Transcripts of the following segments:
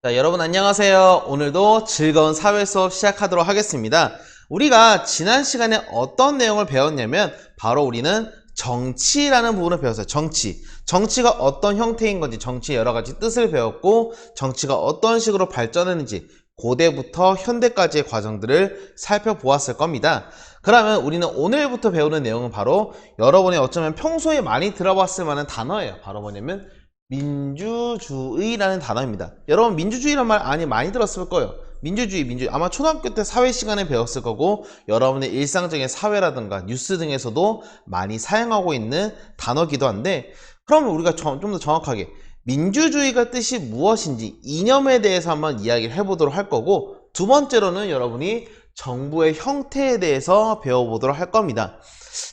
자, 여러분 안녕하세요. 오늘도 즐거운 사회 수업 시작하도록 하겠습니다. 우리가 지난 시간에 어떤 내용을 배웠냐면 바로 우리는 정치라는 부분을 배웠어요. 정치가 어떤 형태인 건지, 정치의 여러 가지 뜻을 배웠고, 정치가 어떤 식으로 발전했는지 고대부터 현대까지의 과정들을 살펴보았을 겁니다. 그러면 우리는 오늘부터 배우는 내용은 바로 여러분이 어쩌면 평소에 많이 들어봤을 만한 단어예요. 바로 뭐냐면 민주주의라는 단어입니다. 여러분 민주주의란 말 많이 들었을 거예요. 민주주의 아마 초등학교 때 사회 시간에 배웠을 거고 여러분의 일상적인 사회라든가 뉴스 등에서도 많이 사용하고 있는 단어기도 한데, 그러면 우리가 좀 더 정확하게 민주주의가 뜻이 무엇인지 이념에 대해서 한번 이야기를 해보도록 할 거고, 두 번째로는 여러분이 정부의 형태에 대해서 배워보도록 할 겁니다.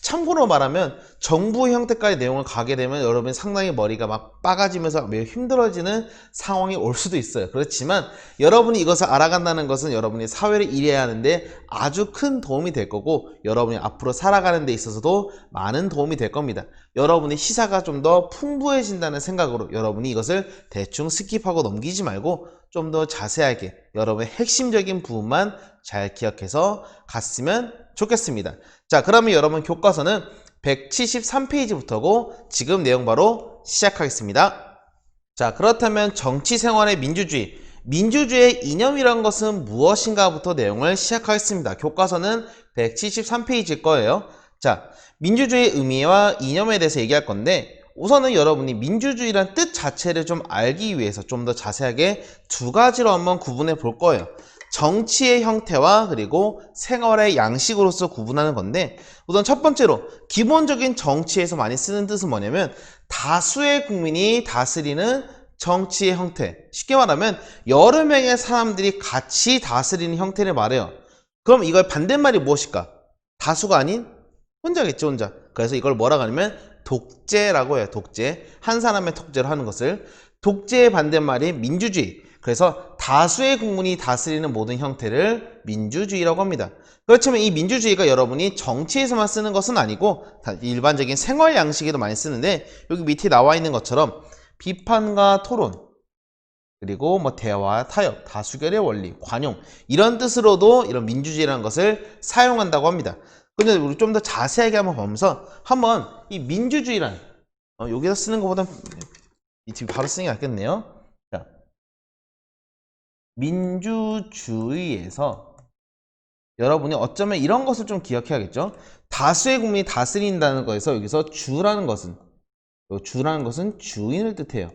참고로 말하면 정부의 형태까지 내용을 가게 되면 여러분이 상당히 머리가 막 빠가지면서 매우 힘들어지는 상황이 올 수도 있어요. 그렇지만 여러분이 이것을 알아간다는 것은 여러분이 사회를 이해해야 하는데 아주 큰 도움이 될 거고, 여러분이 앞으로 살아가는 데 있어서도 많은 도움이 될 겁니다. 여러분의 시사가 좀 더 풍부해진다는 생각으로 여러분이 이것을 대충 스킵하고 넘기지 말고 좀 더 자세하게 여러분의 핵심적인 부분만 잘 기억해서 갔으면 좋겠습니다. 자, 그러면 여러분 교과서는 173페이지부터고 지금 내용 바로 시작하겠습니다. 자, 그렇다면 정치생활의 민주주의의 이념이란 것은 무엇인가부터 내용을 시작하겠습니다. 교과서는 173페이지일 거예요. 자, 민주주의의 의미와 이념에 대해서 얘기할 건데, 우선은 여러분이 민주주의란 뜻 자체를 좀 알기 위해서 좀 더 자세하게 두 가지로 한번 구분해 볼 거예요. 정치의 형태와 그리고 생활의 양식으로서 구분하는 건데, 우선 첫 번째로 기본적인 정치에서 많이 쓰는 뜻은 뭐냐면 다수의 국민이 다스리는 정치의 형태, 쉽게 말하면 여러 명의 사람들이 같이 다스리는 형태를 말해요. 그럼 이걸 반대말이 무엇일까? 다수가 아닌 혼자겠죠, 혼자. 그래서 이걸 뭐라고 하냐면 독재라고 해요. 독재, 한 사람의 독재로 하는 것을. 독재의 반대말이 민주주의, 그래서 다수의 국민이 다스리는 모든 형태를 민주주의라고 합니다. 그렇지만 이 민주주의가 여러분이 정치에서만 쓰는 것은 아니고 일반적인 생활 양식에도 많이 쓰는데, 여기 밑에 나와 있는 것처럼 비판과 토론, 그리고 뭐 대화, 타협, 다수결의 원리, 관용, 이런 뜻으로도 이런 민주주의라는 것을 사용한다고 합니다. 근데 우리 좀 더 자세하게 한번 보면서 한번 이 민주주의란 여기서 쓰는 것보다 이 뒤 바로 쓰는 게 낫겠네요. 자, 민주주의에서 여러분이 어쩌면 이런 것을 좀 기억해야겠죠. 다수의 국민이 다스린다는 거에서 여기서 주라는 것은 주인을 뜻해요.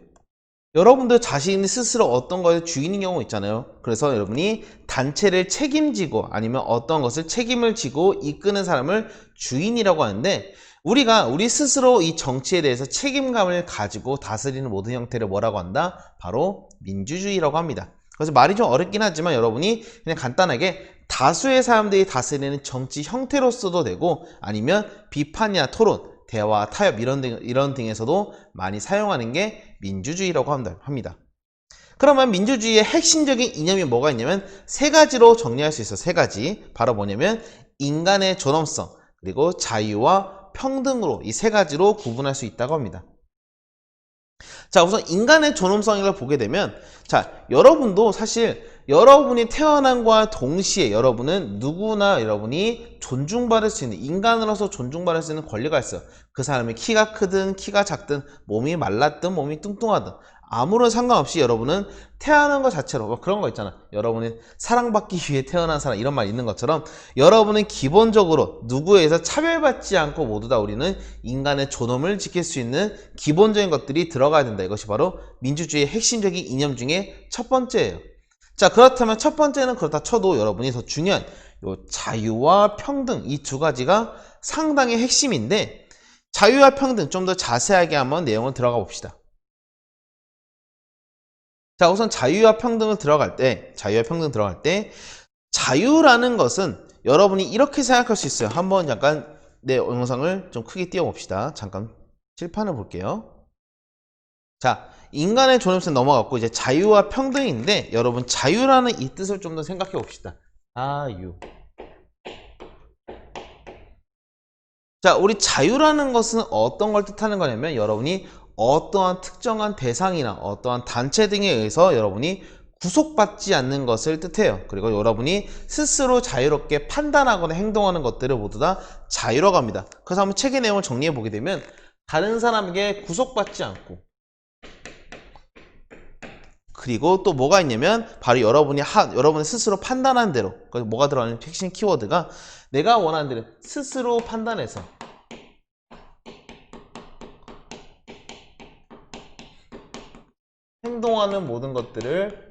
여러분들 자신이 스스로 어떤 거에 주인인 경우 있잖아요. 그래서 여러분이 단체를 책임지고 아니면 어떤 것을 책임을 지고 이끄는 사람을 주인이라고 하는데, 우리가 우리 스스로 이 정치에 대해서 책임감을 가지고 다스리는 모든 형태를 뭐라고 한다? 바로 민주주의라고 합니다. 그래서 말이 좀 어렵긴 하지만 여러분이 그냥 간단하게 다수의 사람들이 다스리는 정치 형태로서도 되고, 아니면 비판이나 토론, 대화, 타협 이런 등에서도 많이 사용하는 게 민주주의라고 합니다. 그러면 민주주의의 핵심적인 이념이 뭐가 있냐면 세 가지로 정리할 수 있어요. 세 가지. 바로 뭐냐면 인간의 존엄성, 그리고 자유와 평등으로, 이 세 가지로 구분할 수 있다고 합니다. 자, 우선 인간의 존엄성을 보게 되면, 자, 여러분도 사실 여러분이 태어난과 동시에 여러분은 누구나 여러분이 존중받을 수 있는, 인간으로서 존중받을 수 있는 권리가 있어요. 그 사람이 키가 크든 키가 작든 몸이 말랐든 몸이 뚱뚱하든 아무런 상관없이 여러분은 태어난 것 자체로, 그런 거 있잖아. 여러분은 사랑받기 위해 태어난 사람, 이런 말 있는 것처럼 여러분은 기본적으로 누구에서 차별받지 않고 모두 다 우리는 인간의 존엄을 지킬 수 있는 기본적인 것들이 들어가야 된다. 이것이 바로 민주주의의 핵심적인 이념 중에 첫 번째예요. 자, 그렇다면 첫 번째는 그렇다 쳐도 여러분이 더 중요한 요 자유와 평등, 이 두 가지가 상당히 핵심인데, 자유와 평등 좀 더 자세하게 한번 내용을 들어가 봅시다. 자, 우선 자유와 평등 들어갈 때 자유라는 것은 여러분이 이렇게 생각할 수 있어요. 한번 잠깐 내 영상을 좀 크게 띄워봅시다. 잠깐 칠판을 볼게요. 자, 인간의 존엄성 넘어갔고 이제 자유와 평등인데, 여러분 자유라는 이 뜻을 좀 더 생각해 봅시다. 자유. 자, 우리 자유라는 것은 어떤 걸 뜻하는 거냐면, 여러분이 어떠한 특정한 대상이나 어떠한 단체 등에 의해서 여러분이 구속받지 않는 것을 뜻해요. 그리고 여러분이 스스로 자유롭게 판단하거나 행동하는 것들을 모두 다 자유라고 합니다. 그래서 한번 책의 내용을 정리해 보게 되면 다른 사람에게 구속받지 않고 그리고 또 뭐가 있냐면 바로 여러분이 스스로 판단한 대로 뭐가 들어가는 핵심 키워드가 내가 원하는 대로 스스로 판단해서 행동하는 모든 것들을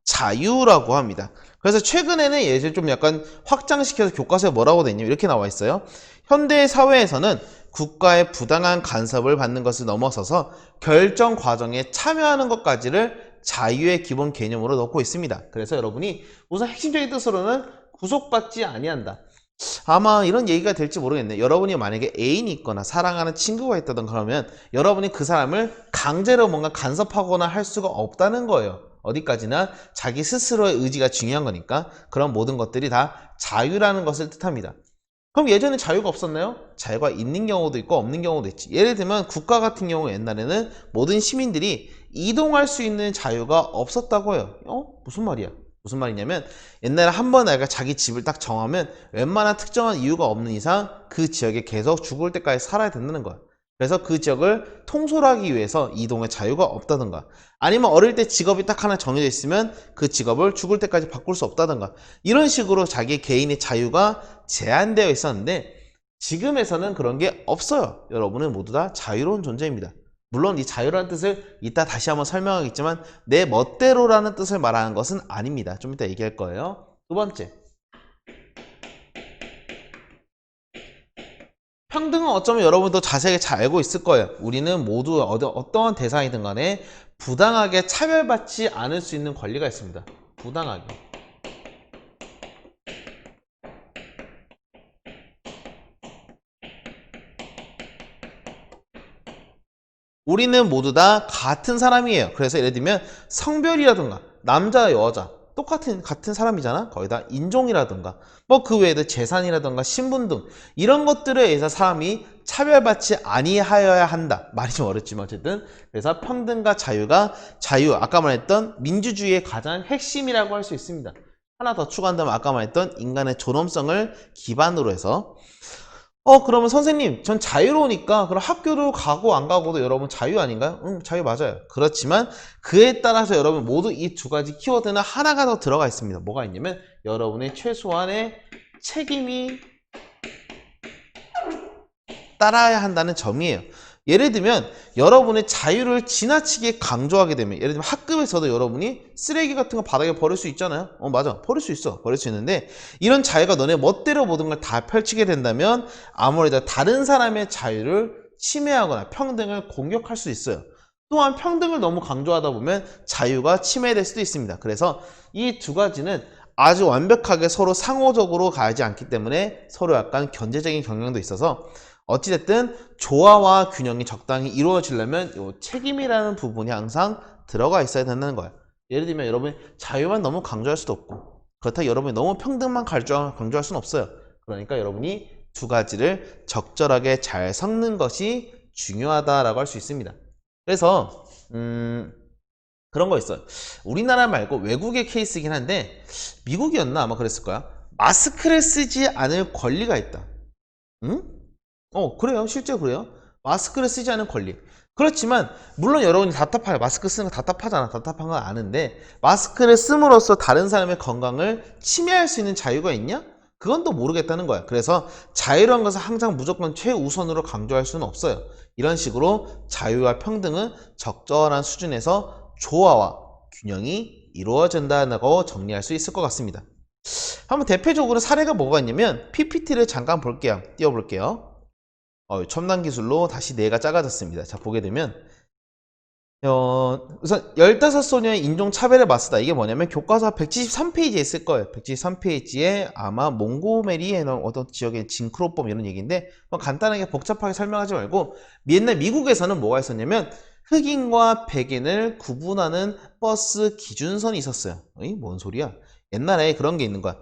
자유라고 합니다. 그래서 최근에는 예를 좀 약간 확장시켜서 교과서에 뭐라고 돼 있냐면 이렇게 나와 있어요. 현대 사회에서는 국가의 부당한 간섭을 받는 것을 넘어서서 결정 과정에 참여하는 것까지를 자유의 기본 개념으로 넣고 있습니다. 그래서 여러분이 우선 핵심적인 뜻으로는 구속받지 아니한다. 아마 이런 얘기가 될지 모르겠네. 여러분이 만약에 애인이 있거나 사랑하는 친구가 있다던 그러면 여러분이 그 사람을 강제로 뭔가 간섭하거나 할 수가 없다는 거예요. 어디까지나 자기 스스로의 의지가 중요한 거니까 그런 모든 것들이 다 자유라는 것을 뜻합니다. 그럼 예전에 자유가 없었나요? 자유가 있는 경우도 있고 없는 경우도 있지. 예를 들면 국가 같은 경우 옛날에는 모든 시민들이 이동할 수 있는 자유가 없었다고 해요. 무슨 말이야? 무슨 말이냐면 옛날에 한 번 내가 자기 집을 딱 정하면 웬만한 특정한 이유가 없는 이상 그 지역에 계속 죽을 때까지 살아야 된다는 거야. 그래서 그 지역을 통솔하기 위해서 이동의 자유가 없다던가 아니면 어릴 때 직업이 딱 하나 정해져 있으면 그 직업을 죽을 때까지 바꿀 수 없다던가 이런 식으로 자기 개인의 자유가 제한되어 있었는데 지금에서는 그런 게 없어요. 여러분은 모두 다 자유로운 존재입니다. 물론 이 자유라는 뜻을 이따 다시 한번 설명하겠지만 내 멋대로라는 뜻을 말하는 것은 아닙니다. 좀 이따 얘기할 거예요. 두 번째, 평등은 어쩌면 여러분도 자세히 잘 알고 있을 거예요. 우리는 모두 어떠한 대상이든 간에 부당하게 차별받지 않을 수 있는 권리가 있습니다. 부당하게. 우리는 모두 다 같은 사람이에요. 그래서 예를 들면 성별이라든가 남자 여자 같은 사람이잖아. 거의 다 인종이라든가 뭐 그 외에도 재산이라든가 신분 등 이런 것들에 의해서 사람이 차별받지 아니하여야 한다. 말이 좀 어렵지만 어쨌든 그래서 평등과 자유 아까 말했던 민주주의의 가장 핵심이라고 할 수 있습니다. 하나 더 추가한다면 아까 말했던 인간의 존엄성을 기반으로 해서 그러면 선생님, 전 자유로우니까 그럼 학교도 가고 안 가고도 여러분 자유 아닌가요? 자유 맞아요. 그렇지만 그에 따라서 여러분 모두 이 두 가지 키워드는 하나가 더 들어가 있습니다. 뭐가 있냐면 여러분의 최소한의 책임이 따라야 한다는 점이에요. 예를 들면 여러분의 자유를 지나치게 강조하게 되면 예를 들면 학급에서도 여러분이 쓰레기 같은 거 바닥에 버릴 수 있잖아요. 맞아. 버릴 수 있어. 버릴 수 있는데 이런 자유가 너네 멋대로 모든 걸 다 펼치게 된다면 아무래도 다른 사람의 자유를 침해하거나 평등을 공격할 수 있어요. 또한 평등을 너무 강조하다 보면 자유가 침해될 수도 있습니다. 그래서 이 두 가지는 아주 완벽하게 서로 상호적으로 가지 않기 때문에 서로 약간 견제적인 경향도 있어서 어찌됐든 조화와 균형이 적당히 이루어지려면 이 책임이라는 부분이 항상 들어가 있어야 된다는 거예요. 예를 들면 여러분 자유만 너무 강조할 수도 없고 그렇다고 여러분이 너무 평등만 강조할 수는 없어요. 그러니까 여러분이 두 가지를 적절하게 잘 섞는 것이 중요하다라고 할 수 있습니다. 그래서 그런 거 있어요. 우리나라 말고 외국의 케이스이긴 한데 미국이었나 아마 그랬을 거야. 마스크를 쓰지 않을 권리가 있다. 응? 그래요. 실제 그래요. 마스크를 쓰지 않은 권리. 그렇지만 물론 여러분이 답답해요. 마스크 쓰는 거 답답하잖아. 답답한 건 아는데 마스크를 씀으로써 다른 사람의 건강을 침해할 수 있는 자유가 있냐? 그건 또 모르겠다는 거야. 그래서 자유라는 것을 항상 무조건 최우선으로 강조할 수는 없어요. 이런 식으로 자유와 평등은 적절한 수준에서 조화와 균형이 이루어진다고 정리할 수 있을 것 같습니다. 한번 대표적으로 사례가 뭐가 있냐면 PPT를 잠깐 볼게요. 띄워볼게요. 첨단 기술로 다시 뇌가 작아졌습니다. 자, 보게 되면 우선 15소녀의 인종차별에 맞서다. 이게 뭐냐면 교과서 173페이지에 있을 거예요. 173페이지에 아마 몽고메리의 어떤 지역의 징크로법 이런 얘기인데 간단하게 복잡하게 설명하지 말고 옛날 미국에서는 뭐가 있었냐면 흑인과 백인을 구분하는 버스 기준선이 있었어요. 뭔 소리야? 옛날에 그런 게 있는 거야.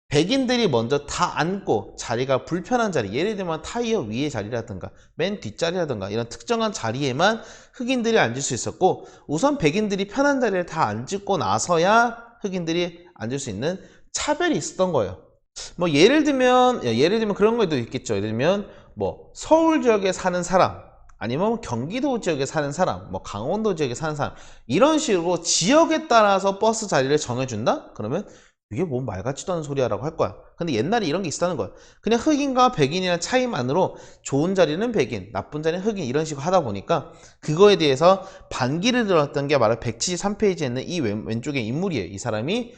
백인들이 먼저 다 앉고 자리가 불편한 자리, 예를 들면 타이어 위의 자리라든가 맨 뒷자리라든가 이런 특정한 자리에만 흑인들이 앉을 수 있었고, 우선 백인들이 편한 자리에 다 앉고 나서야 흑인들이 앉을 수 있는 차별이 있었던 거예요. 뭐 예를 들면 그런 것도 있겠죠. 예를 들면 뭐 서울 지역에 사는 사람, 아니면 경기도 지역에 사는 사람, 뭐 강원도 지역에 사는 사람, 이런 식으로 지역에 따라서 버스 자리를 정해준다? 그러면 이게 뭔 말 같지도 않은 소리야라고 할 거야. 근데 옛날에 이런 게 있었다는 거야. 그냥 흑인과 백인이라는 차이만으로 좋은 자리는 백인, 나쁜 자리는 흑인, 이런 식으로 하다 보니까 그거에 대해서 반기를 들었던 게 바로 173페이지에 있는 이 왼쪽에 인물이에요. 이 사람이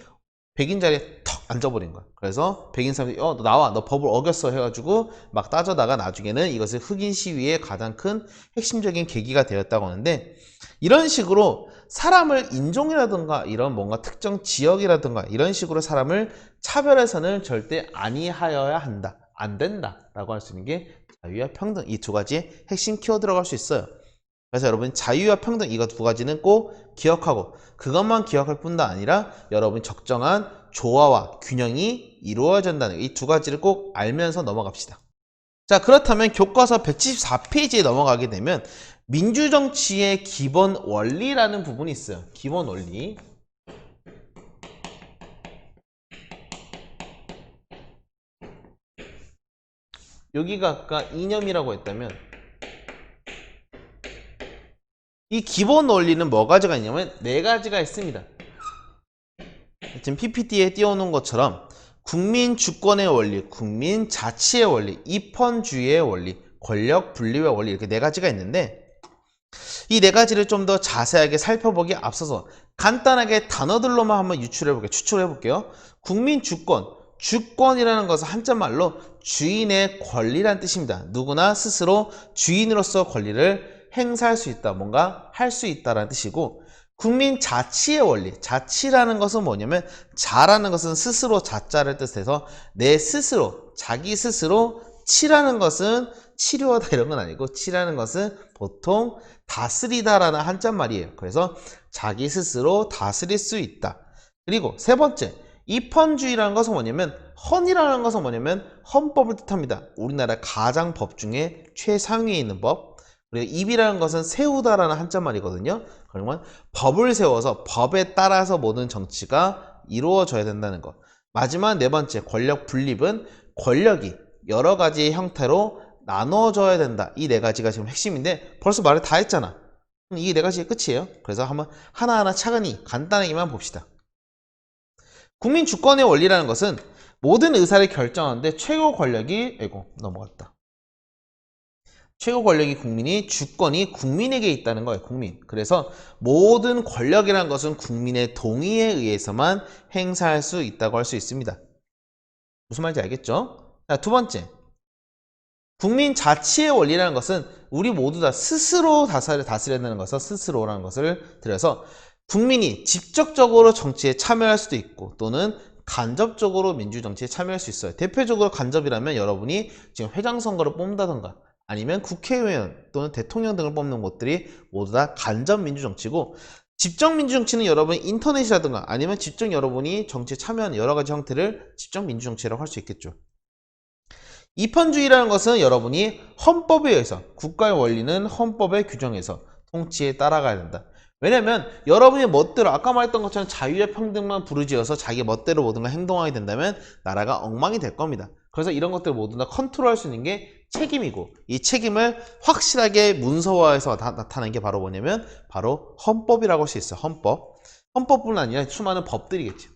백인 자리에 턱 앉아버린 거야. 그래서 백인 사람들이 너 나와, 너 법을 어겼어 해가지고 막 따져다가 나중에는 이것을 흑인 시위의 가장 큰 핵심적인 계기가 되었다고 하는데, 이런 식으로 사람을 인종이라든가 이런 뭔가 특정 지역이라든가 이런 식으로 사람을 차별해서는 절대 아니하여야 한다, 안 된다 라고 할 수 있는 게 자유와 평등, 이 두 가지의 핵심 키워드라고 할 수 있어요. 그래서 여러분 자유와 평등, 이거 두 가지는 꼭 기억하고, 그것만 기억할 뿐도 아니라 여러분 적정한 조화와 균형이 이루어진다는 이 두 가지를 꼭 알면서 넘어갑시다. 자, 그렇다면 교과서 174페이지에 넘어가게 되면 민주정치의 기본 원리라는 부분이 있어요. 기본 원리. 여기가 아까 이념이라고 했다면 이 기본 원리는 뭐 가지가 있냐면 네 가지가 있습니다. 지금 PPT에 띄워놓은 것처럼 국민 주권의 원리, 국민 자치의 원리, 입헌주의의 원리, 권력 분립의 원리, 이렇게 네 가지가 있는데, 이 네 가지를 좀 더 자세하게 살펴보기에 앞서서 간단하게 단어들로만 한번 추출해 볼게요. 국민 주권, 주권이라는 것은 한자말로 주인의 권리란 뜻입니다. 누구나 스스로 주인으로서 권리를 행사할 수 있다, 뭔가 할 수 있다라는 뜻이고, 국민 자치의 원리, 자치라는 것은 뭐냐면 자라는 것은 스스로 자자를 뜻해서 내 스스로, 자기 스스로, 치라는 것은 치료하다 이런 건 아니고, 치라는 것은 보통 다스리다라는 한자말이에요. 그래서 자기 스스로 다스릴 수 있다. 그리고 세 번째, 입헌주의라는 것은 뭐냐면, 헌이라는 것은 뭐냐면 헌법을 뜻합니다. 우리나라 가장 법 중에 최상위에 있는 법. 그리고 입이라는 것은 세우다라는 한자말이거든요. 그러면 법을 세워서 법에 따라서 모든 정치가 이루어져야 된다는 것. 마지막 네 번째, 권력 분립은 권력이 여러 가지 형태로 나눠져야 된다. 이 네 가지가 지금 핵심인데 벌써 말을 다 했잖아. 이 네 가지의 끝이에요. 그래서 한번 하나하나 차근히 간단하게만 봅시다. 국민 주권의 원리라는 것은 모든 의사를 결정하는데 최고 권력이 넘어갔다. 최고 권력이 국민이, 주권이 국민에게 있다는 거예요. 국민. 그래서 모든 권력이라는 것은 국민의 동의에 의해서만 행사할 수 있다고 할 수 있습니다. 무슨 말인지 알겠죠? 자, 두 번째, 국민 자치의 원리라는 것은 우리 모두 다 스스로 다스려야 되는 것을 스스로라는 것을 들여서 국민이 직접적으로 정치에 참여할 수도 있고 또는 간접적으로 민주정치에 참여할 수 있어요. 대표적으로 간접이라면 여러분이 지금 회장 선거를 뽑는다던가 아니면 국회의원 또는 대통령 등을 뽑는 것들이 모두 다 간접 민주정치고, 직접 민주정치는 여러분 인터넷이라든가 아니면 직접 여러분이 정치에 참여하는 여러 가지 형태를 직접 민주정치라고 할 수 있겠죠. 입헌주의라는 것은 여러분이 헌법에 의해서, 국가의 원리는 헌법의 규정에서 통치에 따라가야 된다. 왜냐면 여러분이 멋대로 아까 말했던 것처럼 자유와 평등만 부르짖어서 자기 멋대로 모든 걸 행동하게 된다면 나라가 엉망이 될 겁니다. 그래서 이런 것들을 모두 다 컨트롤할 수 있는 게 책임이고, 이 책임을 확실하게 문서화해서 나타나는 게 바로 뭐냐면 바로 헌법이라고 할 수 있어요. 헌법뿐 아니라 수많은 법들이겠죠.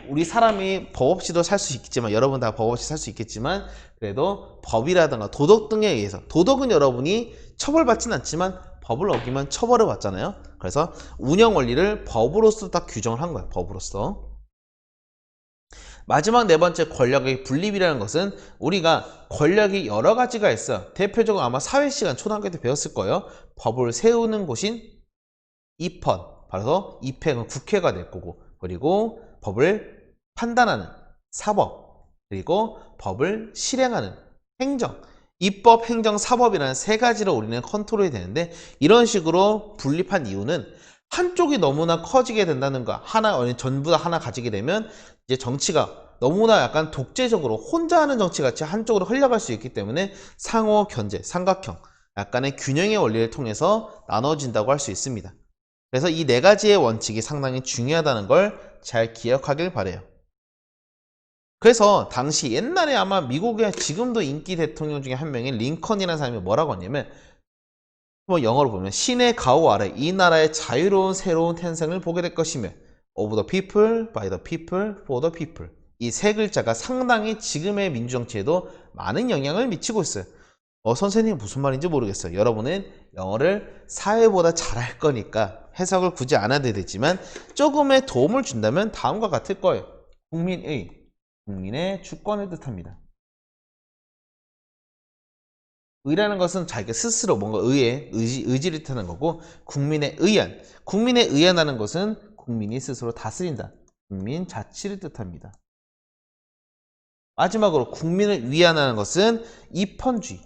우리 사람이 법 없이도 살 수 있겠지만, 여러분 다 법 없이 살 수 있겠지만, 그래도 법이라든가 도덕 등에 의해서, 도덕은 여러분이 처벌받지는 않지만 법을 어기면 처벌을 받잖아요. 그래서 운영 원리를 법으로서 딱 규정을 한 거예요. 법으로서. 마지막 네 번째, 권력의 분립이라는 것은 우리가 권력이 여러 가지가 있어요. 대표적으로 아마 사회시간 초등학교 때 배웠을 거예요. 법을 세우는 곳인 입헌, 바로 입행은 국회가 될 거고, 그리고 법을 판단하는 사법, 그리고 법을 실행하는 행정, 입법, 행정, 사법이라는 세 가지로 우리는 컨트롤이 되는데, 이런 식으로 분립한 이유는 한쪽이 너무나 커지게 된다는 거, 하나, 아니, 전부 다 하나 가지게 되면 이제 정치가 너무나 약간 독재적으로 혼자 하는 정치같이 한쪽으로 흘러갈 수 있기 때문에 상호 견제, 삼각형, 약간의 균형의 원리를 통해서 나눠진다고 할 수 있습니다. 그래서 이 네 가지의 원칙이 상당히 중요하다는 걸 잘 기억하길 바래요. 그래서 당시 옛날에 아마 미국의 지금도 인기 대통령 중에 한 명인 링컨이라는 사람이 뭐라고 했냐면, 뭐 영어로 보면 신의 가호 아래 이 나라의 자유로운 새로운 탄생을 보게 될 것이며 of the people, by the people, for the people, 이 세 글자가 상당히 지금의 민주정치에도 많은 영향을 미치고 있어요. 선생님 무슨 말인지 모르겠어요. 여러분은 영어를 사회보다 잘할 거니까 해석을 굳이 안 해도 되지만 조금의 도움을 준다면 다음과 같을 거예요. 국민의 주권을 뜻합니다. 의라는 것은 자기가 스스로 뭔가 의지를 뜻하는 거고, 국민의 의한하는 것은 국민이 스스로 다스린다. 국민 자치를 뜻합니다. 마지막으로 국민을 위한하는 것은 입헌주의.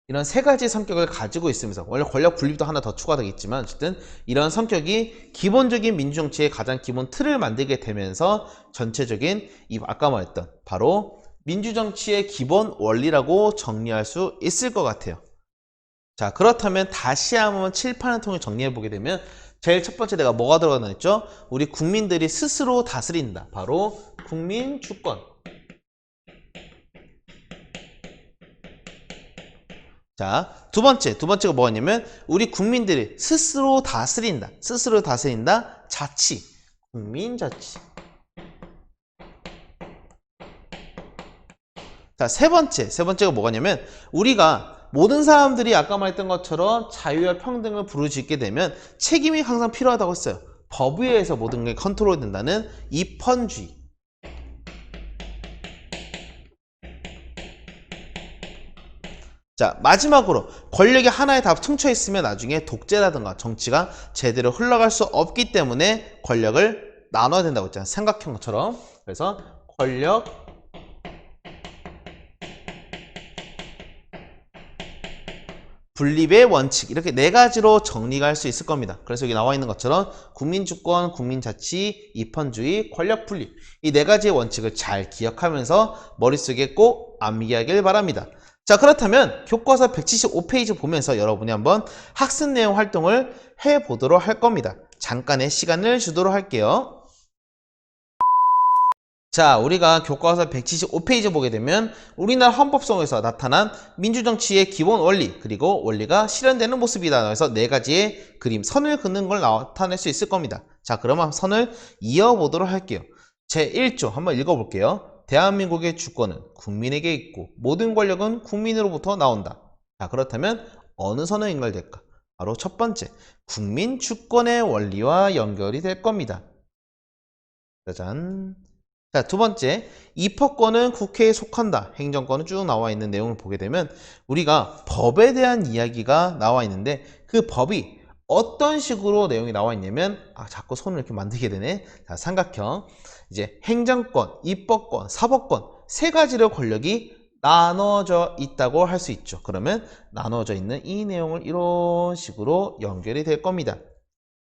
이런 세 가지 성격을 가지고 있으면서, 원래 권력 분립도 하나 더 추가되겠지만 어쨌든 이런 성격이 기본적인 민주정치의 가장 기본 틀을 만들게 되면서 전체적인 이 아까 말했던 바로 민주정치의 기본 원리라고 정리할 수 있을 것 같아요. 자, 그렇다면 다시 한번 칠판을 통해 정리해 보게 되면 제일 첫 번째 내가 뭐가 들어가나 했죠? 우리 국민들이 스스로 다스린다. 바로 국민 주권. 자, 두 번째가 뭐냐면 우리 국민들이 스스로 다스린다. 자치. 국민 자치. 자, 세 번째가 뭐냐면 우리가 모든 사람들이 아까 말했던 것처럼 자유와 평등을 부르짖게 되면 책임이 항상 필요하다고 했어요. 법 위에서 모든 게 컨트롤 된다는 입헌주의. 자, 마지막으로 권력이 하나에 다 퉁쳐 있으면 나중에 독재라든가 정치가 제대로 흘러갈 수 없기 때문에 권력을 나눠야 된다고 했잖아요. 삼각형처럼. 그래서 권력, 분립의 원칙, 이렇게 네 가지로 정리가 할 수 있을 겁니다. 그래서 여기 나와 있는 것처럼 국민주권, 국민자치, 입헌주의, 권력분립, 이 네 가지의 원칙을 잘 기억하면서 머릿속에 꼭 암기하길 바랍니다. 자, 그렇다면 교과서 175페이지 보면서 여러분이 한번 학습 내용 활동을 해보도록 할 겁니다. 잠깐의 시간을 주도록 할게요. 자, 우리가 교과서 175페이지 보게 되면 우리나라 헌법 속에서 나타난 민주정치의 기본 원리, 그리고 원리가 실현되는 모습이다. 그래서 네 가지의 그림, 선을 긋는 걸 나타낼 수 있을 겁니다. 자, 그러면 선을 이어보도록 할게요. 제1조 한번 읽어볼게요. 대한민국의 주권은 국민에게 있고 모든 권력은 국민으로부터 나온다. 자, 그렇다면 어느 선에 연결될까? 바로 첫 번째, 국민 주권의 원리와 연결이 될 겁니다. 짜잔. 자, 두 번째, 입헌권은 국회에 속한다. 행정권은 쭉 나와 있는 내용을 보게 되면 우리가 법에 대한 이야기가 나와 있는데 그 법이 어떤 식으로 내용이 나와 있냐면 자꾸 손을 이렇게 만들게 되네. 자, 삼각형. 이제 행정권, 입법권, 사법권 세 가지로 권력이 나눠져 있다고 할 수 있죠. 그러면 나눠져 있는 이 내용을 이런 식으로 연결이 될 겁니다.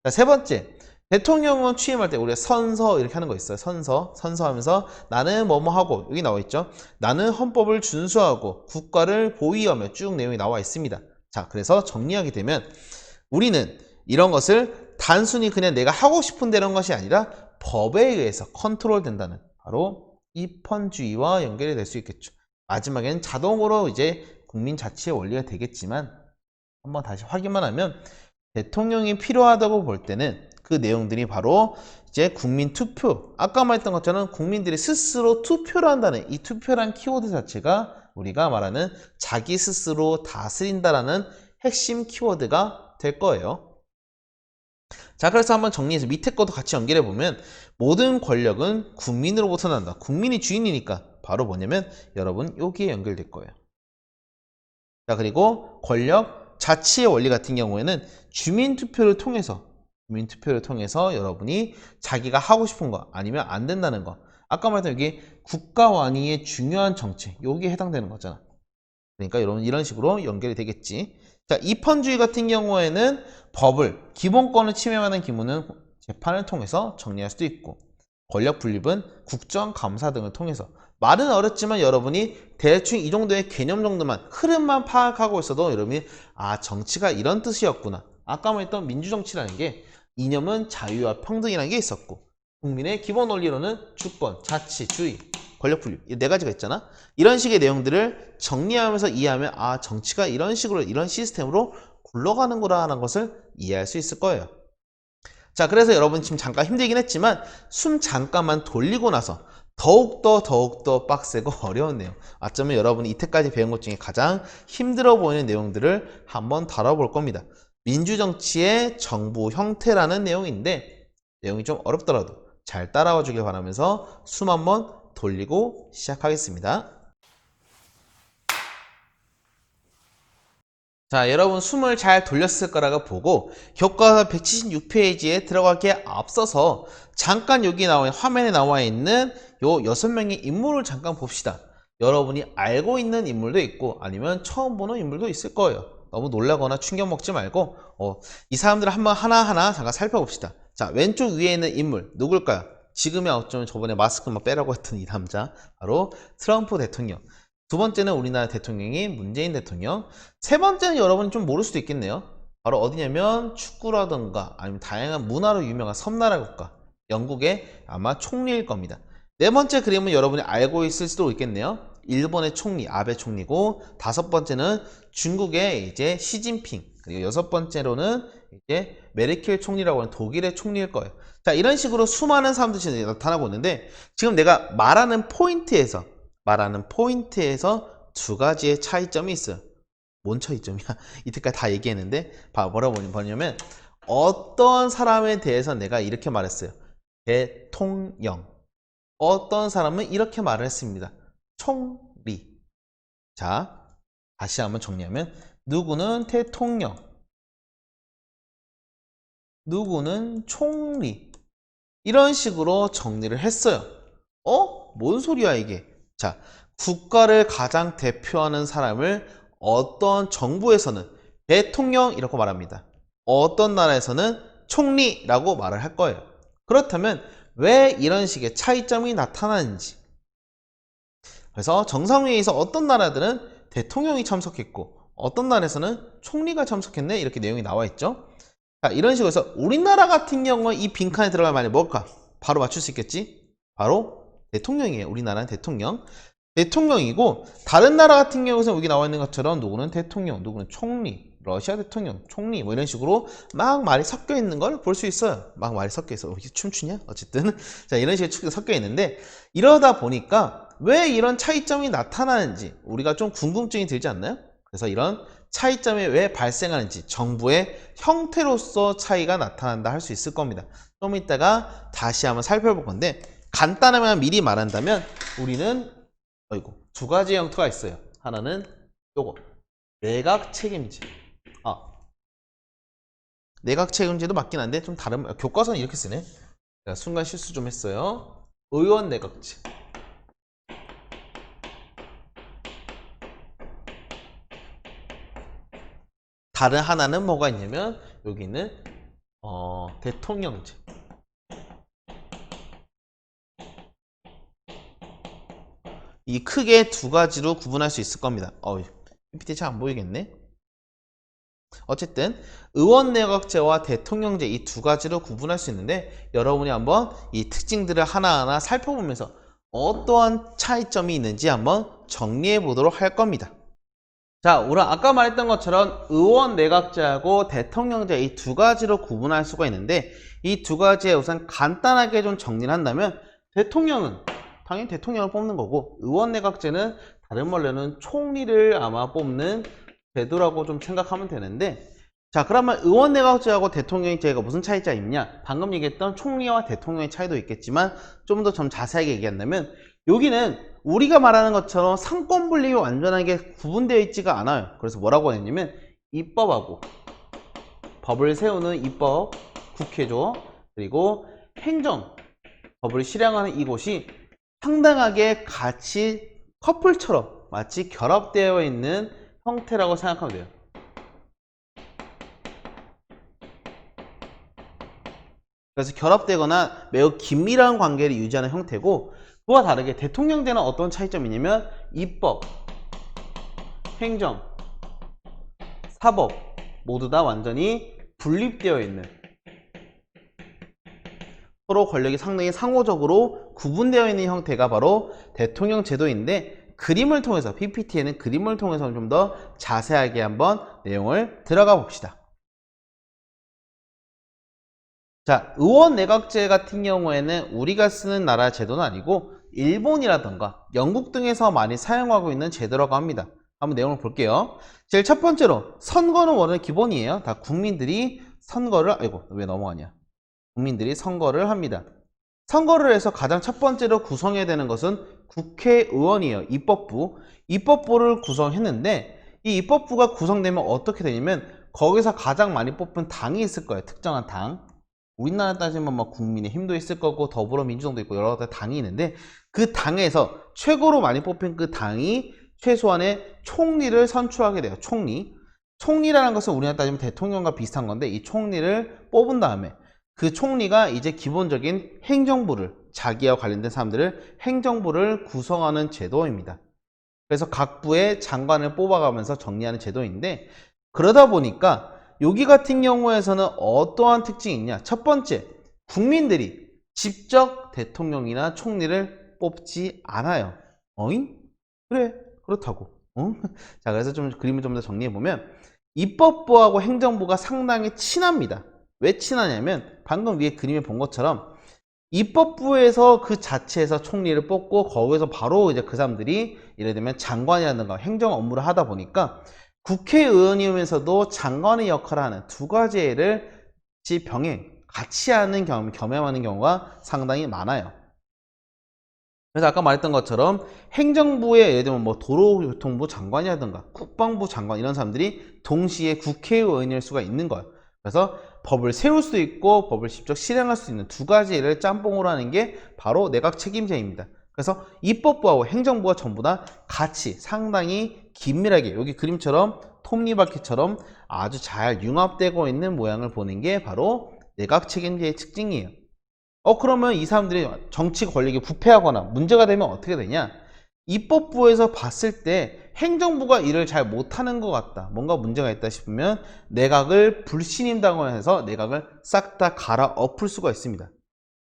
자, 세 번째, 대통령은 취임할 때 우리가 선서 이렇게 하는 거 있어요. 선서하면서 나는 뭐뭐 하고, 여기 나와 있죠. 나는 헌법을 준수하고 국가를 보위하며 쭉 내용이 나와 있습니다. 자, 그래서 정리하게 되면 우리는 이런 것을 단순히 그냥 내가 하고 싶은 대로인 것이 아니라 법에 의해서 컨트롤 된다는 바로 입헌주의와 연결이 될 수 있겠죠. 마지막에는 자동으로 이제 국민 자치의 원리가 되겠지만 한번 다시 확인만 하면 대통령이 필요하다고 볼 때는 그 내용들이 바로 이제 국민 투표, 아까 말했던 것처럼 국민들이 스스로 투표를 한다는 이 투표란 키워드 자체가 우리가 말하는 자기 스스로 다스린다라는 핵심 키워드가 될 거예요. 자, 그래서 한번 정리해서 밑에 것도 같이 연결해 보면 모든 권력은 국민으로부터 난다. 국민이 주인이니까 바로 뭐냐면 여러분 여기에 연결될 거예요. 자, 그리고 권력 자치의 원리 같은 경우에는 주민투표를 통해서 여러분이 자기가 하고 싶은 거 아니면 안 된다는 거, 아까 말했던 여기 국가완위의 중요한 정책, 여기에 해당되는 거잖아. 그러니까 이런 식으로 연결이 되겠지. 자, 입헌주의 같은 경우에는 법을, 기본권을 침해하는 기문은 재판을 통해서 정리할 수도 있고, 권력 분립은 국정감사 등을 통해서. 말은 어렵지만 여러분이 대충 이 정도의 개념 정도만, 흐름만 파악하고 있어도 여러분이 정치가 이런 뜻이었구나. 아까 말했던 민주정치라는 게 이념은 자유와 평등이라는 게 있었고, 국민의 기본 원리로는 주권, 자치, 주의, 권력 분립, 이 네 가지가 있잖아. 이런 식의 내용들을 정리하면서 이해하면 정치가 이런 식으로, 이런 시스템으로 굴러가는구나 하는 것을 이해할 수 있을 거예요. 자, 그래서 여러분 지금 잠깐 힘들긴 했지만 숨 잠깐만 돌리고 나서 더욱더 빡세고 어려운 내용, 어쩌면 여러분이 이때까지 배운 것 중에 가장 힘들어 보이는 내용들을 한번 다뤄볼 겁니다. 민주정치의 정부 형태라는 내용인데, 내용이 좀 어렵더라도 잘 따라와 주길 바라면서 숨 한번 돌리고 시작하겠습니다. 자, 여러분 숨을 잘 돌렸을 거라고 보고 교과서 176페이지에 들어가기에 앞서서 잠깐 여기 화면에 나와 있는 요 6명의 인물을 잠깐 봅시다. 여러분이 알고 있는 인물도 있고 아니면 처음 보는 인물도 있을 거예요. 너무 놀라거나 충격 먹지 말고 이 사람들을 한번 하나하나 잠깐 살펴봅시다. 자, 왼쪽 위에 있는 인물 누굴까요? 지금의 어쩌면 저번에 마스크만 빼라고 했던 이 남자, 바로 트럼프 대통령. 두 번째는 우리나라 대통령이 문재인 대통령. 세 번째는 여러분이 좀 모를 수도 있겠네요. 바로 어디냐면 축구라던가 아니면 다양한 문화로 유명한 섬나라 국가, 영국의 아마 총리일 겁니다. 네 번째 그림은 여러분이 알고 있을 수도 있겠네요. 일본의 총리 아베 총리고, 다섯 번째는 중국의 이제 시진핑, 그리고 여섯 번째로는 이제 메르켈 총리라고 하는 독일의 총리일 거예요. 자, 이런 식으로 수많은 사람들이 나타나고 있는데, 지금 내가 말하는 포인트에서 두 가지의 차이점이 있어요. 뭔 차이점이야? 이때까지 다 얘기했는데 뭐라고 보냐면, 어떤 사람에 대해서 내가 이렇게 말했어요. 대통령. 어떤 사람은 이렇게 말을 했습니다. 총리. 자, 다시 한번 정리하면 누구는 대통령, 누구는 총리. 이런 식으로 정리를 했어요. 뭔 소리야 이게? 자, 국가를 가장 대표하는 사람을 어떤 정부에서는 대통령이라고 말합니다. 어떤 나라에서는 총리라고 말을 할 거예요. 그렇다면 왜 이런 식의 차이점이 나타나는지. 그래서 정상회의에서 어떤 나라들은 대통령이 참석했고 어떤 나라에서는 총리가 참석했네, 이렇게 내용이 나와 있죠. 자, 이런 식으로 해서 우리나라 같은 경우는 이 빈칸에 들어갈 말이 뭘까? 바로 맞출 수 있겠지? 바로 대통령이에요. 우리나라는 대통령이고, 다른 나라 같은 경우에는 여기 나와 있는 것처럼 누구는 대통령, 누구는 총리, 러시아 대통령, 총리, 뭐 이런 식으로 막 말이 섞여 있는 걸 볼 수 있어요. 막 말이 섞여 있어. 춤추냐? 어쨌든 자, 이런 식으로 섞여 있는데, 이러다 보니까 왜 이런 차이점이 나타나는지 우리가 좀 궁금증이 들지 않나요? 그래서 이런 차이점이 왜 발생하는지, 정부의 형태로서 차이가 나타난다 할 수 있을 겁니다. 좀 이따가 다시 한번 살펴볼 건데, 간단하면 미리 말한다면 우리는 두 가지 형태가 있어요. 하나는 요거 내각 책임제. 내각 책임제도 맞긴 한데 좀 다른, 교과서는 이렇게 쓰네. 제가 순간 실수 좀 했어요. 의원 내각제. 다른 하나는 뭐가 있냐면 여기는 대통령제. 이 크게 두 가지로 구분할 수 있을 겁니다. PPT 잘 안 보이겠네. 어쨌든 의원 내각제와 대통령제, 이 두 가지로 구분할 수 있는데, 여러분이 한번 이 특징들을 하나하나 살펴보면서 어떠한 차이점이 있는지 한번 정리해 보도록 할 겁니다. 자, 우리 아까 말했던 것처럼 의원 내각제하고 대통령제, 이 두 가지로 구분할 수가 있는데, 이 두 가지에 우선 간단하게 좀 정리를 한다면, 대통령은 당연히 대통령을 뽑는 거고, 의원 내각제는 다른 말로는 총리를 아마 뽑는 제도라고 좀 생각하면 되는데, 자, 그러면 의원 내각제하고 대통령제가 무슨 차이점이 있냐? 방금 얘기했던 총리와 대통령의 차이도 있겠지만 좀 더 좀 자세하게 얘기한다면, 여기는 우리가 말하는 것처럼 상권 분립이 완전하게 구분되어 있지가 않아요. 그래서 뭐라고 했냐면, 입법하고 법을 세우는 입법, 국회죠. 그리고 행정, 법을 실행하는 이곳이 상당하게 같이 커플처럼 마치 결합되어 있는 형태라고 생각하면 돼요. 그래서 결합되거나 매우 긴밀한 관계를 유지하는 형태고, 그와 다르게 대통령제는 어떤 차이점이 있냐면 입법, 행정, 사법 모두 다 완전히 분립되어 있는, 서로 권력이 상당히 상호적으로 구분되어 있는 형태가 바로 대통령 제도인데, 그림을 통해서 PPT에는 그림을 통해서 좀 더 자세하게 한번 내용을 들어가 봅시다. 자, 의원 내각제 같은 경우에는 우리가 쓰는 나라 제도는 아니고 일본이라던가 영국 등에서 많이 사용하고 있는 제도라고 합니다. 한번 내용을 볼게요. 제일 첫 번째로 선거는 원래 기본이에요. 다 국민들이 선거를, 아이고 왜 넘어가냐, 국민들이 선거를 합니다. 선거를 해서 가장 첫 번째로 구성해야 되는 것은 국회의원이에요. 입법부. 입법부를 구성했는데, 이 입법부가 구성되면 어떻게 되냐면 거기서 가장 많이 뽑힌 당이 있을 거예요. 특정한 당. 우리나라 따지면 뭐 국민의힘도 있을 거고 더불어민주당도 있고 여러 가지 당이 있는데, 그 당에서 최고로 많이 뽑힌 그 당이 최소한의 총리를 선출하게 돼요. 총리라는 것은 우리나라 따지면 대통령과 비슷한 건데, 이 총리를 뽑은 다음에 그 총리가 이제 기본적인 행정부를, 자기와 관련된 사람들을 행정부를 구성하는 제도입니다. 그래서 각 부의 장관을 뽑아가면서 정리하는 제도인데, 그러다 보니까 여기 같은 경우에서는 어떠한 특징이 있냐? 첫 번째, 국민들이 직접 대통령이나 총리를 뽑지 않아요. 어잉? 그래, 그렇다고. 어? 자, 그래서 좀 그림을 좀 더 정리해보면 입법부하고 행정부가 상당히 친합니다. 왜 친하냐면 방금 위에 그림에 본 것처럼 입법부에서 그 자체에서 총리를 뽑고 거기서 바로 이제 그 사람들이 예를 들면 장관이라든가 행정 업무를 하다 보니까 국회의원이면서도 장관의 역할을 하는 두 가지 일을 같이 하는 겸임하는 경우가 상당히 많아요. 그래서 아까 말했던 것처럼 행정부의 예를 들면 뭐 도로교통부 장관이라든가 국방부 장관 이런 사람들이 동시에 국회의원일 수가 있는 거예요. 그래서 법을 세울 수 있고 법을 직접 실행할 수 있는 두 가지 일을 짬뽕으로 하는 게 바로 내각 책임제입니다. 그래서 입법부하고 행정부가 전부 다 같이 상당히 긴밀하게 여기 그림처럼 톱니바퀴처럼 아주 잘 융합되고 있는 모양을 보는 게 바로 내각 책임제의 특징이에요. 그러면 이 사람들이 정치 권력이 부패하거나 문제가 되면 어떻게 되냐? 입법부에서 봤을 때 행정부가 일을 잘 못하는 것 같다, 뭔가 문제가 있다 싶으면 내각을 불신임당을 해서 내각을 싹 다 갈아엎을 수가 있습니다.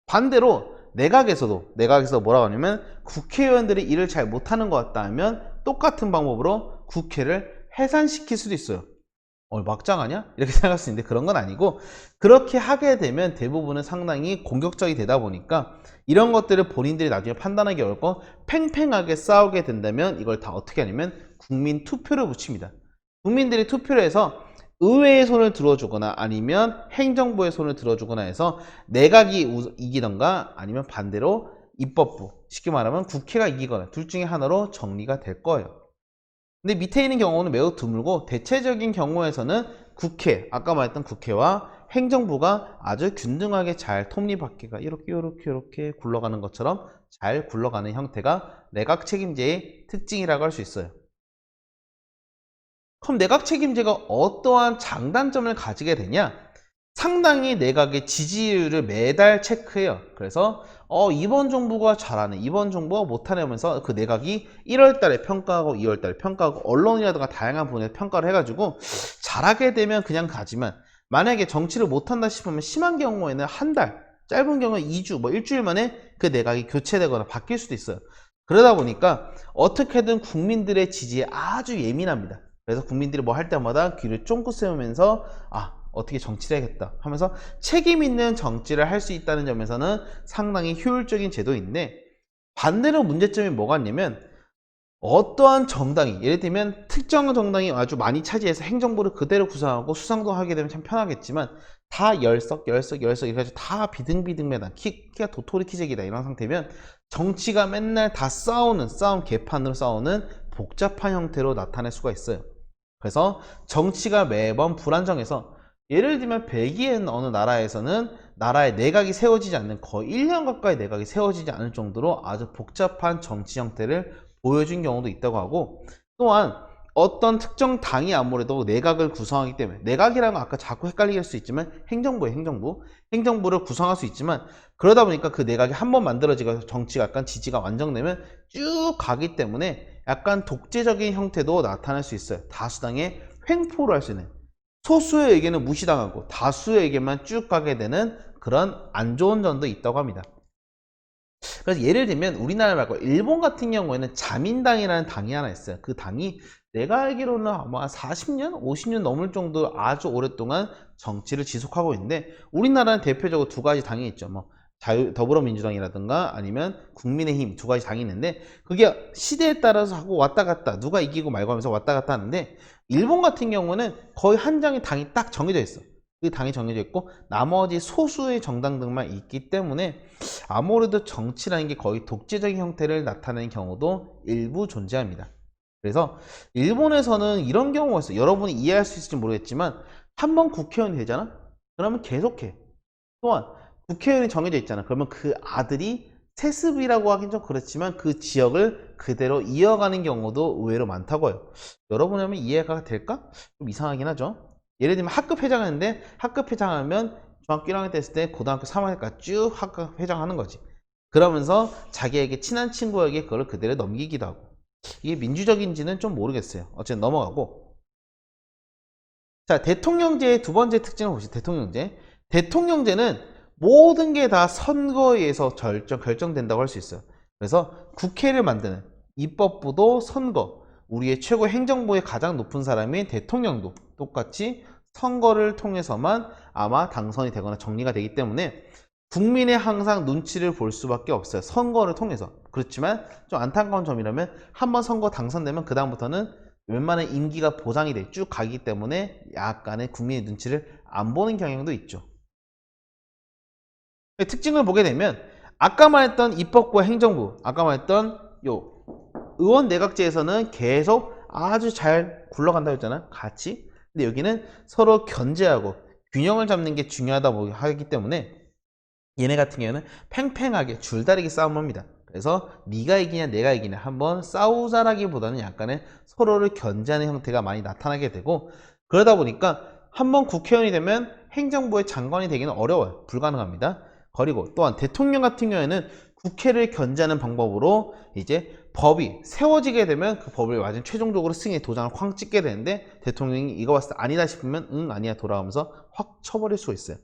반대로 내각에서 뭐라고 하냐면 국회의원들이 일을 잘 못하는 것 같다 하면 똑같은 방법으로 국회를 해산시킬 수도 있어요. 막장하냐? 이렇게 생각할 수 있는데 그런 건 아니고, 그렇게 하게 되면 대부분은 상당히 공격적이 되다 보니까 이런 것들을 본인들이 나중에 판단하기 어렵고 팽팽하게 싸우게 된다면 이걸 다 어떻게 하냐면 국민 투표를 붙입니다. 국민들이 투표를 해서 의회의 손을 들어주거나 아니면 행정부의 손을 들어주거나 해서 내각이 이기던가 아니면 반대로 입법부, 쉽게 말하면 국회가 이기거나 둘 중에 하나로 정리가 될 거예요. 근데 밑에 있는 경우는 매우 드물고 대체적인 경우에서는 아까 말했던 국회와 행정부가 아주 균등하게 잘 톱니바퀴가 이렇게 굴러가는 것처럼 잘 굴러가는 형태가 내각 책임제의 특징이라고 할 수 있어요. 그럼 내각 책임제가 어떠한 장단점을 가지게 되냐? 상당히 내각의 지지율을 매달 체크해요. 그래서 이번 정부가 잘하네, 이번 정부가 못하네 하면서 그 내각이 1월달에 평가하고 2월달에 평가하고 언론이라든가 다양한 부분에 평가를 해가지고 잘하게 되면 그냥 가지만, 만약에 정치를 못한다 싶으면 심한 경우에는 한 달, 짧은 경우는 2주, 뭐 일주일 만에 그 내각이 교체되거나 바뀔 수도 있어요. 그러다 보니까 어떻게든 국민들의 지지에 아주 예민합니다. 그래서 국민들이 뭐 할 때마다 귀를 쫑긋 세우면서 어떻게 정치를 해야겠다 하면서 책임 있는 정치를 할 수 있다는 점에서는 상당히 효율적인 제도인데, 반대로 문제점이 뭐가 있냐면 어떠한 정당이, 예를 들면 특정한 정당이 아주 많이 차지해서 행정부를 그대로 구성하고 수상도 하게 되면 참 편하겠지만 다 열석 이렇게 해서 다 비등비등매다, 키가 도토리 키재기다 이런 상태면 정치가 맨날 다 싸움 개판으로 싸우는 복잡한 형태로 나타날 수가 있어요. 그래서 정치가 매번 불안정해서, 예를 들면 벨기에 어느 나라에서는 나라의 내각이 세워지지 않는, 거의 1년 가까이 내각이 세워지지 않을 정도로 아주 복잡한 정치 형태를 보여준 경우도 있다고 하고, 또한 어떤 특정 당이 아무래도 내각을 구성하기 때문에, 내각이라는 건 아까 자꾸 헷갈리게 할 수 있지만 행정부예요. 행정부를 구성할 수 있지만, 그러다 보니까 그 내각이 한번 만들어지고 정치가 약간 지지가 완성되면 쭉 가기 때문에 약간 독재적인 형태도 나타날 수 있어요. 다수당의 횡포를 할 수 있는, 소수의 의견은 무시당하고 다수의 의견만 쭉 가게 되는 그런 안 좋은 점도 있다고 합니다. 그래서 예를 들면 우리나라 말고 일본 같은 경우에는 자민당이라는 당이 하나 있어요. 그 당이 내가 알기로는 아마 40년, 50년 넘을 정도 아주 오랫동안 정치를 지속하고 있는데, 우리나라는 대표적으로 두 가지 당이 있죠. 뭐 더불어민주당이라든가 아니면 국민의힘, 두 가지 당이 있는데, 그게 시대에 따라서 하고 왔다 갔다, 누가 이기고 말고 하면서 왔다 갔다 하는데, 일본 같은 경우는 거의 한 장의 당이 딱 정해져 있어. 그 당이 정해져 있고 나머지 소수의 정당들만 있기 때문에 아무래도 정치라는 게 거의 독재적인 형태를 나타내는 경우도 일부 존재합니다. 그래서 일본에서는 이런 경우가 있어요. 여러분이 이해할 수 있을지 모르겠지만, 한번 국회의원이 되잖아? 그러면 계속해. 또한 국회의원이 정해져 있잖아. 그러면 그 아들이 세습이라고 하긴 좀 그렇지만 그 지역을 그대로 이어가는 경우도 의외로 많다고 해요. 여러분 하면 이해가 될까? 좀 이상하긴 하죠. 예를 들면 학급 회장하는데, 학급 회장하면 중학교 1학년 됐을 때 고등학교 3학년까지 쭉 학급 회장하는 거지. 그러면서 자기에게 친한 친구에게 그걸 그대로 넘기기도 하고. 이게 민주적인지는 좀 모르겠어요. 어쨌든 넘어가고. 자, 대통령제의 두 번째 특징을 보시죠. 대통령제. 대통령제는 모든 게 다 선거에 의해서 결정된다고 할 수 있어요. 그래서 국회를 만드는 입법부도 선거, 우리의 최고 행정부의 가장 높은 사람인 대통령도 똑같이 선거를 통해서만 아마 당선이 되거나 정리가 되기 때문에 국민의 항상 눈치를 볼 수밖에 없어요. 선거를 통해서. 그렇지만 좀 안타까운 점이라면 한번 선거 당선되면 그 다음부터는 웬만한 임기가 보장이 돼 쭉 가기 때문에 약간의 국민의 눈치를 안 보는 경향도 있죠. 특징을 보게 되면 아까 말했던 입법부와 행정부, 아까 말했던 요 의원 내각제에서는 계속 아주 잘 굴러간다고 했잖아. 같이. 근데 여기는 서로 견제하고 균형을 잡는 게 중요하다고 하기 때문에 얘네 같은 경우는 팽팽하게 줄다리기 싸움을 합니다. 그래서 네가 이기냐 내가 이기냐 한번 싸우자라기보다는 약간의 서로를 견제하는 형태가 많이 나타나게 되고, 그러다 보니까 한번 국회의원이 되면 행정부의 장관이 되기는 어려워요. 불가능합니다. 그리고 또한 대통령 같은 경우에는 국회를 견제하는 방법으로 이제 법이 세워지게 되면 그 법을 완전 최종적으로 승인의 도장을 쾅 찍게 되는데, 대통령이 이거 봤을 때 아니다 싶으면 응 아니야 돌아가면서 확 쳐버릴 수가 있어요.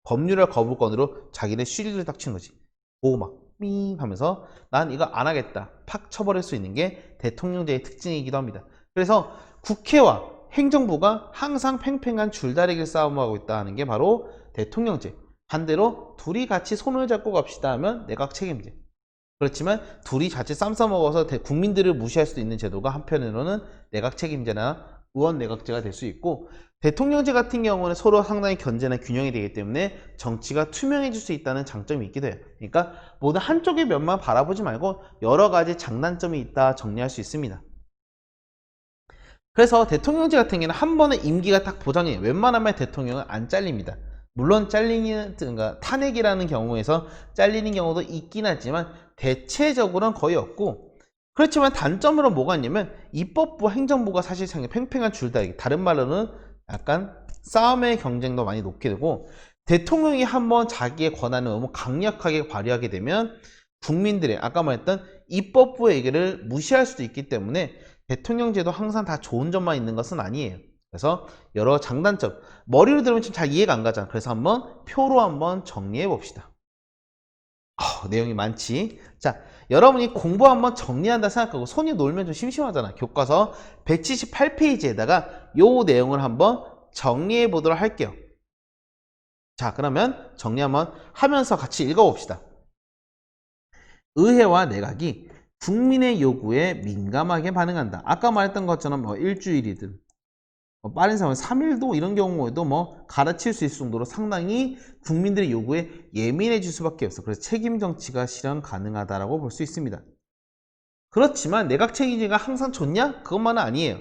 법률의 거부권으로 자기네 쉬리를 딱 치는 거지. 보고 막 삥 하면서 난 이거 안 하겠다 팍 쳐버릴 수 있는 게 대통령제의 특징이기도 합니다. 그래서 국회와 행정부가 항상 팽팽한 줄다리기 싸움을 하고 있다는 게 바로 대통령제. 반대로 둘이 같이 손을 잡고 갑시다 하면 내각 책임제. 그렇지만 둘이 자칫 쌈 싸먹어서 국민들을 무시할 수도 있는 제도가 한편으로는 내각 책임제나 의원 내각제가 될 수 있고, 대통령제 같은 경우는 서로 상당히 견제나 균형이 되기 때문에 정치가 투명해질 수 있다는 장점이 있기도 해요. 그러니까 모두 한쪽의 면만 바라보지 말고 여러 가지 장단점이 있다 정리할 수 있습니다. 그래서 대통령제 같은 경우는 한 번의 임기가 딱 보장해요. 웬만하면 대통령은 안 잘립니다. 물론 잘리는, 그러니까 탄핵이라는 경우에서 잘리는 경우도 있긴 하지만 대체적으로는 거의 없고, 그렇지만 단점으로 뭐가 있냐면 입법부, 행정부가 사실상 팽팽한 줄다리기, 다른 말로는 약간 싸움의 경쟁도 많이 놓게 되고, 대통령이 한번 자기의 권한을 너무 강력하게 발휘하게 되면 국민들의 아까 말했던 입법부의 의견을 무시할 수도 있기 때문에 대통령제도 항상 다 좋은 점만 있는 것은 아니에요. 그래서 여러 장단점, 머리로 들으면 좀 잘 이해가 안 가잖아. 그래서 한번 표로 한번 정리해 봅시다. 내용이 많지. 자, 여러분이 공부 한번 정리한다 생각하고 손이 놀면 좀 심심하잖아. 교과서 178페이지에다가 요 내용을 한번 정리해 보도록 할게요. 자, 그러면 정리 한번 하면서 같이 읽어봅시다. 의회와 내각이 국민의 요구에 민감하게 반응한다. 아까 말했던 것처럼 뭐 일주일이든 빠른 상황 3일도 이런 경우에도 뭐 갈아칠 수 있을 정도로 상당히 국민들의 요구에 예민해질 수밖에 없어. 그래서 책임 정치가 실현 가능하다라고 볼 수 있습니다. 그렇지만 내각 책임제가 항상 좋냐? 그것만은 아니에요.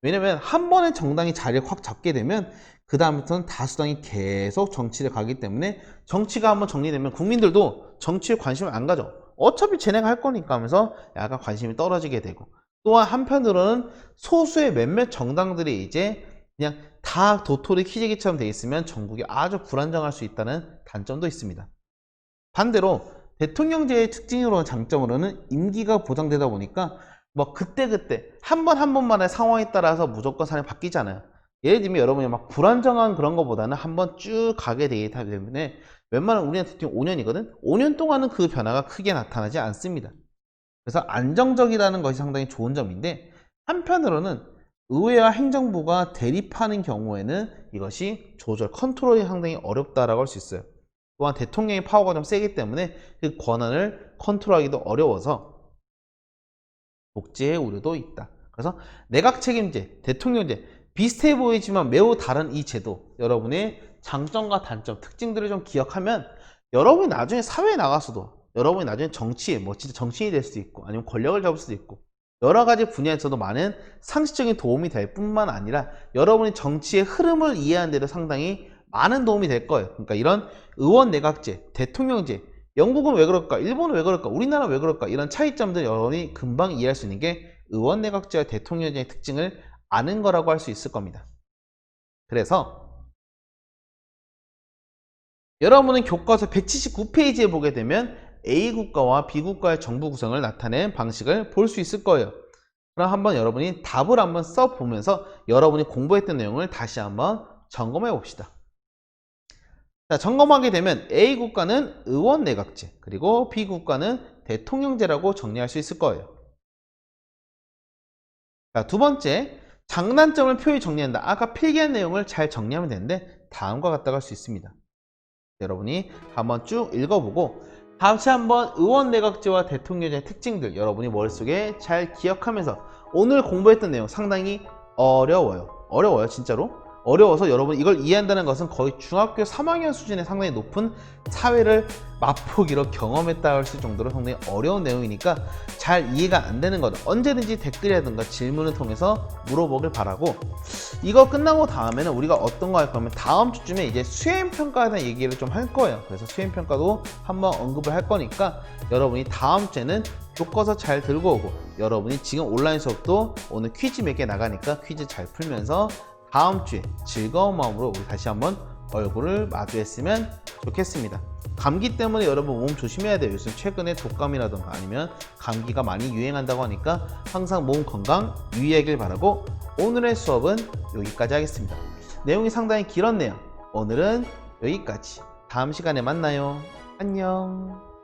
왜냐면 한 번에 정당이 자리를 확 잡게 되면 그 다음부터는 다수당이 계속 정치를 가기 때문에 정치가 한번 정리되면 국민들도 정치에 관심을 안 가져. 어차피 쟤네가 할 거니까 하면서 약간 관심이 떨어지게 되고, 또한 한편으로는 소수의 몇몇 정당들이 이제 그냥 다 도토리 키재기처럼 돼 있으면 전국이 아주 불안정할 수 있다는 단점도 있습니다. 반대로 대통령제의 특징으로는 장점으로는 임기가 보장되다 보니까 뭐 그때그때 한 번 한 번만의 상황에 따라서 무조건 사람이 바뀌잖아요. 예를 들면 여러분이 막 불안정한 그런 것보다는 한번 쭉 가게 되기 때문에 웬만하면 우리나라 대통령 5년이거든? 5년 동안은 그 변화가 크게 나타나지 않습니다. 그래서 안정적이라는 것이 상당히 좋은 점인데, 한편으로는 의회와 행정부가 대립하는 경우에는 이것이 조절, 컨트롤이 상당히 어렵다라고 할 수 있어요. 또한 대통령의 파워가 좀 세기 때문에 그 권한을 컨트롤하기도 어려워서 복지의 우려도 있다. 그래서 내각 책임제, 대통령제 비슷해 보이지만 매우 다른 이 제도, 여러분의 장점과 단점, 특징들을 좀 기억하면 여러분이 나중에 사회에 나가서도, 여러분이 나중에 정치에 뭐 진짜 정치인이 될 수도 있고 아니면 권력을 잡을 수도 있고 여러 가지 분야에서도 많은 상식적인 도움이 될 뿐만 아니라 여러분이 정치의 흐름을 이해하는 데도 상당히 많은 도움이 될 거예요. 그러니까 이런 의원 내각제, 대통령제, 영국은 왜 그럴까? 일본은 왜 그럴까? 우리나라는 왜 그럴까? 이런 차이점들 여러분이 금방 이해할 수 있는 게 의원 내각제와 대통령제의 특징을 아는 거라고 할 수 있을 겁니다. 그래서 여러분은 교과서 179페이지에 보게 되면 A국가와 B국가의 정부 구성을 나타낸 방식을 볼 수 있을 거예요. 그럼 한번 여러분이 답을 한번 써보면서 여러분이 공부했던 내용을 다시 한번 점검해 봅시다. 자, 점검하게 되면 A국가는 의원 내각제, 그리고 B국가는 대통령제라고 정리할 수 있을 거예요. 자, 두 번째, 장단점을 표히 정리한다. 아까 필기한 내용을 잘 정리하면 되는데 다음과 같다고 할 수 있습니다. 여러분이 한번 쭉 읽어보고 다시 한번 의원 내각제와 대통령제의 특징들 여러분이 머릿속에 잘 기억하면서, 오늘 공부했던 내용 상당히 어려워요. 진짜로 어려워서 여러분 이걸 이해한다는 것은 거의 중학교 3학년 수준의 상당히 높은 사회를 맛보기로 경험했다 할 수 정도로 상당히 어려운 내용이니까 잘 이해가 안 되는 것 언제든지 댓글이라든가 질문을 통해서 물어보길 바라고, 이거 끝나고 다음에는 우리가 어떤 거 할 거면 다음 주쯤에 이제 수행평가에 대한 얘기를 좀 할 거예요. 그래서 수행평가도 한번 언급을 할 거니까 여러분이 다음 주에는 교과서 잘 들고 오고, 여러분이 지금 온라인 수업도 오늘 퀴즈 몇 개 나가니까 퀴즈 잘 풀면서 다음 주에 즐거운 마음으로 우리 다시 한번 얼굴을 마주했으면 좋겠습니다. 감기 때문에 여러분 몸 조심해야 돼요. 요즘 최근에 독감이라던가 아니면 감기가 많이 유행한다고 하니까 항상 몸 건강 유의하길 바라고, 오늘의 수업은 여기까지 하겠습니다. 내용이 상당히 길었네요. 오늘은 여기까지. 다음 시간에 만나요. 안녕.